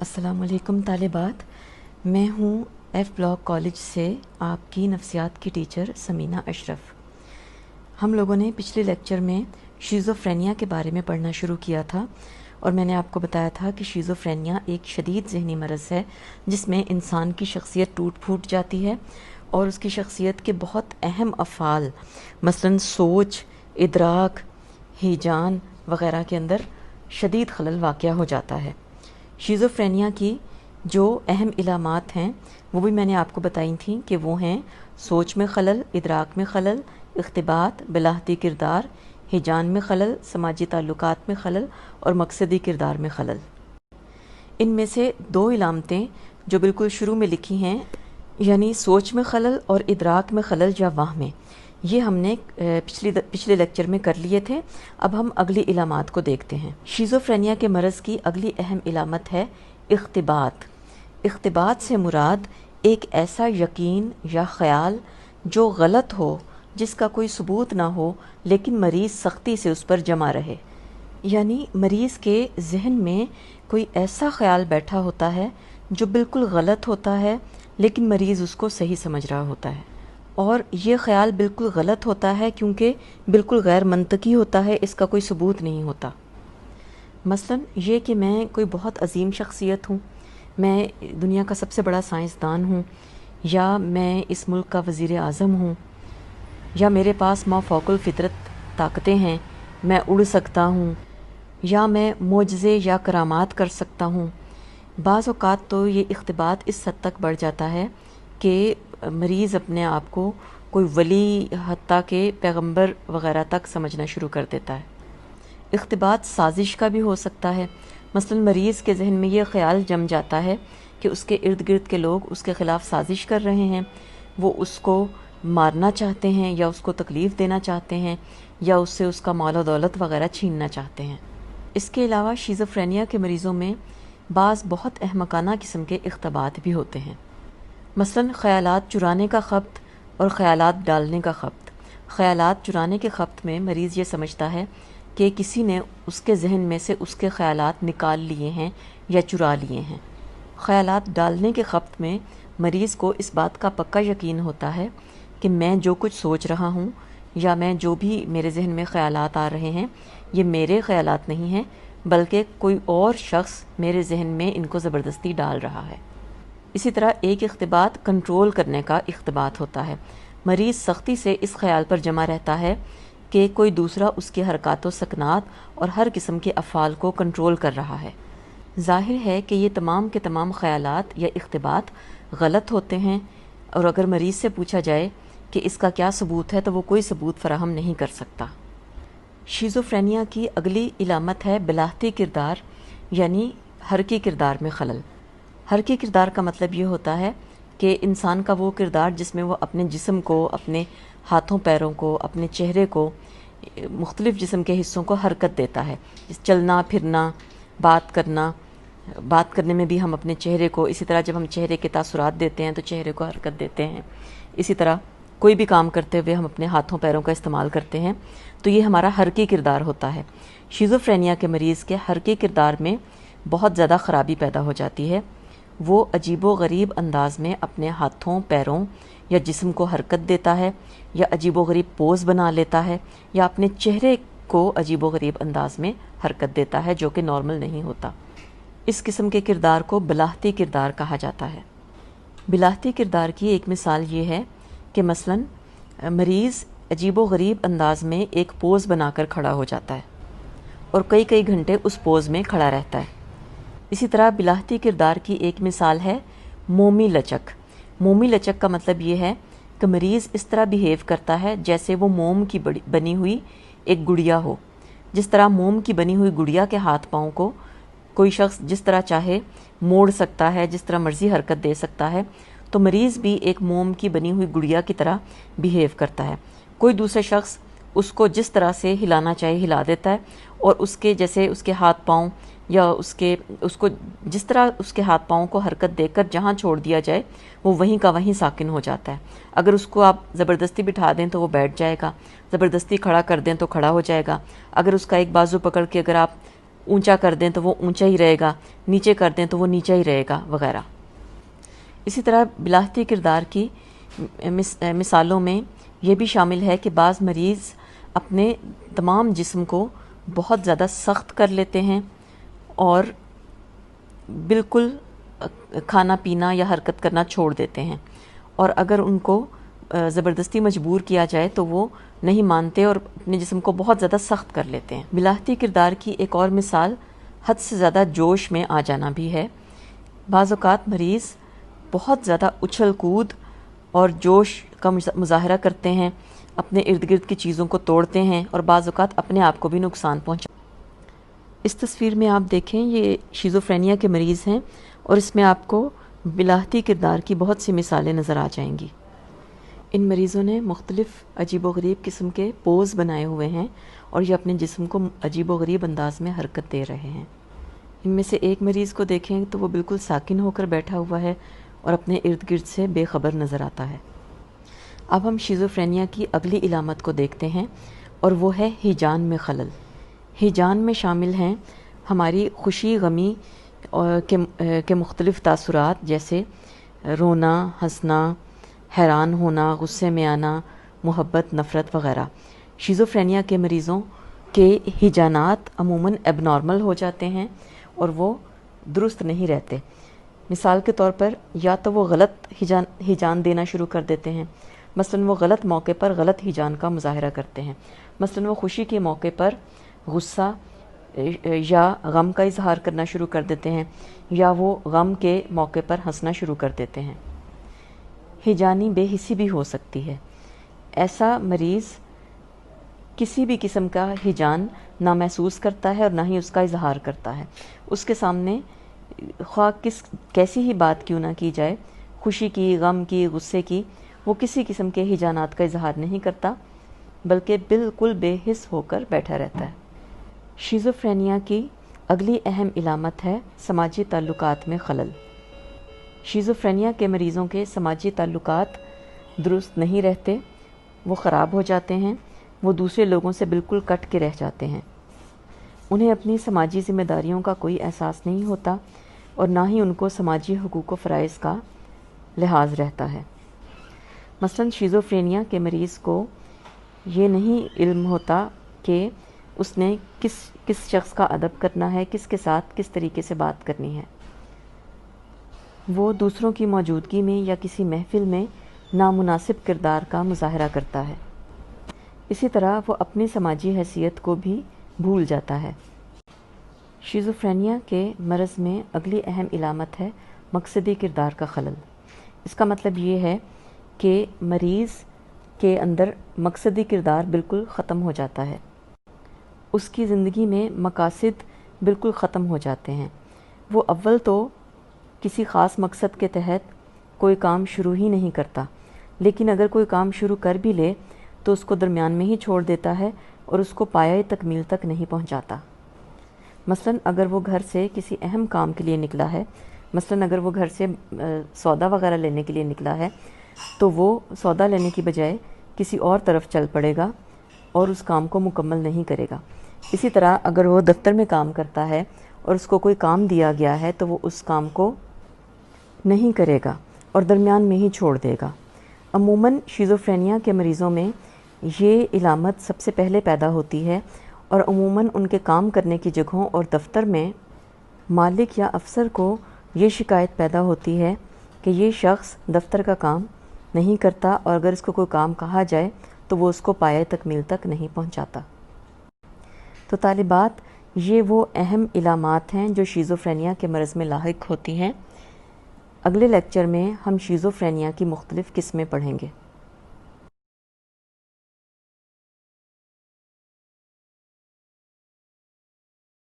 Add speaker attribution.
Speaker 1: अस्सलाम वालेकुम तालिबात। मैं हूँ एफ ब्लॉक कॉलेज से आपकी नफ्सियात की टीचर समीना अशरफ। हम लोगों ने पिछले लेक्चर में शीज़ोफ्रेनिया के बारे में पढ़ना शुरू किया था और मैंने आपको बताया था कि शीज़ोफ्रेनिया एक शदीद ज़हनी मरज़ है जिसमें इंसान की शख्सियत टूट फूट जाती है और उसकी शख्सियत के बहुत अहम अफ़ाल मसलन सोच, इदराक, हिजान वग़ैरह के अंदर शदीद खलल वाक़या हो जाता है। शीज़ोफ्रेनिया की जो अहम इलामात हैं वो भी मैंने आपको बताई थी कि वो हैं सोच में खलल, इदराक में खलल, इख्तिबात, बिलाहती किरदार, हिजान में खलल, समाजी ताल्लुकात में खलल और मकसदी किरदार में खलल। इनमें से दो इलामतें जो बिल्कुल शुरू में लिखी हैं यानी सोच में खलल और इदराक में खलल या वाह में, ये हमने पिछले लेक्चर में कर लिए थे। अब हम अगली इलामात को देखते हैं। शीज़ोफ्रेनिया के मरज़ की अगली अहम इलामत है इख्तिबात। इख्तिबात से मुराद एक ऐसा यकीन या ख़याल जो गलत हो, जिसका कोई सबूत ना हो लेकिन मरीज़ सख्ती से उस पर जमा रहे। यानी मरीज़ के जहन में कोई ऐसा ख़याल बैठा होता है जो बिल्कुल गलत होता है लेकिन मरीज़ उसको सही समझ रहा होता है, और ये ख़याल बिल्कुल गलत होता है क्योंकि बिल्कुल गैर मंतकी होता है, इसका कोई सबूत नहीं होता। मसलन ये कि मैं कोई बहुत अजीम शख्सियत हूँ, मैं दुनिया का सबसे बड़ा साइंसदान हूँ, या मैं इस मुल्क का वज़ीर आज़म हूँ, या मेरे पास माफ़ौकुल फ़ितरत ताकतें हैं, मैं उड़ सकता हूँ, या मैं मोजज़े या करामात कर सकता हूँ। बाज़ औक़ात तो ये इख्तिबात इस हद तक बढ़ जाता है कि मरीज़ अपने आप को कोई वली हत्ता के पैगंबर वग़ैरह तक समझना शुरू कर देता है। इख्तिबात साजिश का भी हो सकता है। मसलन मरीज़ के जहन में ये ख़याल जम जाता है कि उसके इर्द गिर्द के लोग उसके ख़िलाफ़ साजिश कर रहे हैं, वो उसको मारना चाहते हैं या उसको तकलीफ़ देना चाहते हैं या उससे उसका माल और दौलत वग़ैरह छीनना चाहते हैं। इसके अलावा शीज़ोफ्रेनिया के मरीज़ों में बाज़ बहुत अहमकाना किस्म के इख्तिबात भी होते हैं। मसलन ख़यालात चुराने का ख़ब्त और ख़यालात डालने का ख़ब्त। ख़यालात चुराने के ख़ब्त में मरीज़ ये समझता है कि किसी ने उसके जहन में से उसके ख़यालात निकाल लिए हैं या चुरा लिए हैं। ख़यालात डालने के ख़ब्त में मरीज़ को इस बात का पक्का यकीन होता है कि मैं जो कुछ सोच रहा हूँ या मैं जो भी मेरे जहन में ख़यालात आ रहे हैं ये मेरे ख़यालात नहीं हैं, बल्कि कोई और शख्स मेरे जहन में इनको ज़बरदस्ती डाल रहा है। इसी तरह एक इख्तिबात कंट्रोल करने का इख्तिबात होता है। मरीज़ सख्ती से इस ख़याल पर जमा रहता है कि कोई दूसरा उसकी हरकत व सकनात और हर किस्म के अफ़ाल को कंट्रोल कर रहा है। ज़ाहिर है कि ये तमाम के तमाम ख़यालात या इख्तिबात गलत होते हैं, और अगर मरीज़ से पूछा जाए कि इसका क्या सबूत है तो वो कोई सबूत फ़राहम नहीं कर सकता। शीज़ोफ्रेनिया की अगली इलामत है बिलाहती किरदार यानी हरकी किरदार में खलल। हरकी किरदार का मतलब ये होता है कि इंसान का वो किरदार जिसमें वो अपने जिस्म को, अपने हाथों पैरों को, अपने चेहरे को, मुख्तलिफ़ जिस्म के हिस्सों को हरकत देता है। चलना फिरना, बात करने में भी हम अपने चेहरे को, इसी तरह जब हम चेहरे के तासुरात देते हैं तो चेहरे को हरकत देते हैं। इसी तरह कोई भी काम करते हुए हम अपने हाथों पैरों का इस्तेमाल करते हैं, तो ये हमारा हरकी किरदार होता है। शीज़ोफ्रेनिया के मरीज़ के हरकी किरदार में बहुत ज़्यादा ख़राबी पैदा हो जाती है। वो अजीबो गरीब अंदाज में अपने हाथों पैरों या जिस्म को हरकत देता है, या अजीबो गरीब पोज़ बना लेता है, या अपने चेहरे को अजीबो गरीब अंदाज में हरकत देता है जो कि नॉर्मल नहीं होता। इस किस्म के किरदार को बिलाहती किरदार कहा जाता है। बिलाहती किरदार की एक मिसाल ये है कि मसलन मरीज़ अजीबो गरीब अंदाज में एक पोज़ बनाकर खड़ा हो जाता है और कई कई घंटे उस पोज़ में खड़ा रहता है। इसी तरह बिलाहती किरदार की एक मिसाल है मोमी लचक। मोमी लचक का मतलब ये है कि मरीज़ इस तरह बिहेव करता है जैसे वो मोम की बनी हुई एक गुड़िया हो। जिस तरह मोम की बनी हुई गुड़िया के हाथ पाँव को कोई शख्स जिस तरह चाहे मोड़ सकता है, जिस तरह मर्ज़ी हरकत दे सकता है, तो मरीज़ भी एक मोम की बनी हुई गुड़िया की तरह बिहेव करता है। कोई दूसरा शख्स उसको जिस तरह से हिलाना चाहे हिला देता है, और उसके जैसे उसके हाथ पाँव या उसको जिस तरह उसके हाथ पाँव को हरकत देकर जहाँ छोड़ दिया जाए वो वहीं का वहीं साकिन हो जाता है। अगर उसको आप ज़बरदस्ती बिठा दें तो वो बैठ जाएगा, ज़बरदस्ती खड़ा कर दें तो खड़ा हो जाएगा। अगर उसका एक बाजू पकड़ के अगर आप اونچا کر دیں تو وہ اونچا ہی رہے گا، نیچے کر دیں تو وہ نیچا ہی رہے گا وغیرہ۔ اسی طرح بلاحتی کردار کی مثالوں میں یہ بھی شامل ہے کہ بعض مریض اپنے تمام جسم کو بہت زیادہ سخت کر لیتے ہیں اور بالکل کھانا پینا یا حرکت کرنا چھوڑ دیتے ہیں، اور اگر ان کو زبردستی مجبور کیا جائے تو وہ نہیں مانتے اور اپنے جسم کو بہت زیادہ سخت کر لیتے ہیں۔ بلاحتی کردار کی ایک اور مثال حد سے زیادہ جوش میں آ جانا بھی ہے۔ بعض اوقات مریض بہت زیادہ اچھل کود اور جوش کا مظاہرہ کرتے ہیں، اپنے ارد گرد کی چیزوں کو توڑتے ہیں اور بعض اوقات اپنے آپ کو بھی نقصان پہنچا۔ اس تصویر میں آپ دیکھیں، یہ شیزوفرینیا کے مریض ہیں اور اس میں آپ کو بلاحتی کردار کی بہت سی مثالیں نظر آ جائیں گی۔ ان مریضوں نے مختلف عجیب و غریب قسم کے پوز بنائے ہوئے ہیں اور یہ اپنے جسم کو عجیب و غریب انداز میں حرکت دے رہے ہیں۔ ان میں سے ایک مریض کو دیکھیں تو وہ بالکل ساکن ہو کر بیٹھا ہوا ہے اور اپنے ارد گرد سے بے خبر نظر آتا ہے۔ اب ہم شیزوفرینیا کی اگلی علامت کو دیکھتے ہیں اور وہ ہے ہیجان میں خلل۔ ہیجان میں شامل ہیں ہماری خوشی غمی کے مختلف تاثرات، جیسے رونا، ہنسنا، حیران ہونا، غصے میں آنا، محبت، نفرت وغیرہ۔ شیزوفرینیا کے مریضوں کے ہیجانات عموماً ایب نارمل ہو جاتے ہیں اور وہ درست نہیں رہتے۔ مثال کے طور پر یا تو وہ غلط ہیجان دینا شروع کر دیتے ہیں، مثلاً وہ غلط موقع پر غلط ہیجان کا مظاہرہ کرتے ہیں، مثلاً وہ خوشی کے موقع پر غصہ یا غم کا اظہار کرنا شروع کر دیتے ہیں، یا وہ غم کے موقع پر ہنسنا شروع کر دیتے ہیں۔ ہیجانی بے حسی بھی ہو سکتی ہے۔ ایسا مریض کسی بھی قسم کا ہیجان نہ محسوس کرتا ہے اور نہ ہی اس کا اظہار کرتا ہے۔ اس کے سامنے خواہ کیسی ہی بات کیوں نہ کی جائے، خوشی کی، غم کی، غصے کی، وہ کسی قسم کے ہیجانات کا اظہار نہیں کرتا، بلکہ بالکل بے حس ہو کر بیٹھا رہتا ہے۔ شیزوفرینیا کی اگلی اہم علامت ہے سماجی تعلقات میں خلل۔ شیزوفرینیا کے مریضوں کے سماجی تعلقات درست نہیں رہتے، وہ خراب ہو جاتے ہیں، وہ دوسرے لوگوں سے بالکل کٹ کے رہ جاتے ہیں۔ انہیں اپنی سماجی ذمہ داریوں کا کوئی احساس نہیں ہوتا اور نہ ہی ان کو سماجی حقوق و فرائض کا لحاظ رہتا ہے۔ مثلاً شیزوفرینیا کے مریض کو یہ نہیں علم ہوتا کہ اس نے کس شخص کا ادب کرنا ہے، کس کے ساتھ کس طریقے سے بات کرنی ہے۔ وہ دوسروں کی موجودگی میں یا کسی محفل میں نامناسب کردار کا مظاہرہ کرتا ہے۔ اسی طرح وہ اپنی سماجی حیثیت کو بھی بھول جاتا ہے۔ شیزوفرینیا کے مرض میں اگلی اہم علامت ہے مقصدی کردار کا خلل۔ اس کا مطلب یہ ہے کہ مریض کے اندر مقصدی کردار بالکل ختم ہو جاتا ہے، اس کی زندگی میں مقاصد بالکل ختم ہو جاتے ہیں۔ وہ اول تو کسی خاص مقصد کے تحت کوئی کام شروع ہی نہیں کرتا، لیکن اگر کوئی کام شروع کر بھی لے تو اس کو درمیان میں ہی چھوڑ دیتا ہے اور اس کو پایۂ تکمیل تک نہیں پہنچاتا۔ مثلاً اگر وہ گھر سے کسی اہم کام کے لیے نکلا ہے، مثلاً اگر وہ گھر سے سودا وغیرہ لینے کے لیے نکلا ہے، تو وہ سودا لینے کی بجائے کسی اور طرف چل پڑے گا اور اس کام کو مکمل نہیں کرے گا۔ اسی طرح اگر وہ دفتر میں کام کرتا ہے اور اس کو کوئی کام دیا گیا ہے تو وہ اس کام کو نہیں کرے گا اور درمیان میں ہی چھوڑ دے گا۔ عموماً شیزوفرینیا کے مریضوں میں یہ علامت سب سے پہلے پیدا ہوتی ہے اور عموماً ان کے کام کرنے کی جگہوں اور دفتر میں مالک یا افسر کو یہ شکایت پیدا ہوتی ہے کہ یہ شخص دفتر کا کام نہیں کرتا اور اگر اس کو کوئی کام کہا جائے تو وہ اس کو پایۂ تکمیل تک نہیں پہنچاتا۔ تو طالبات، یہ وہ اہم علامات ہیں جو شیزوفرینیا کے مرض میں لاحق ہوتی ہیں۔ اگلے لیکچر میں ہم شیزوفرینیا کی مختلف قسمیں پڑھیں گے۔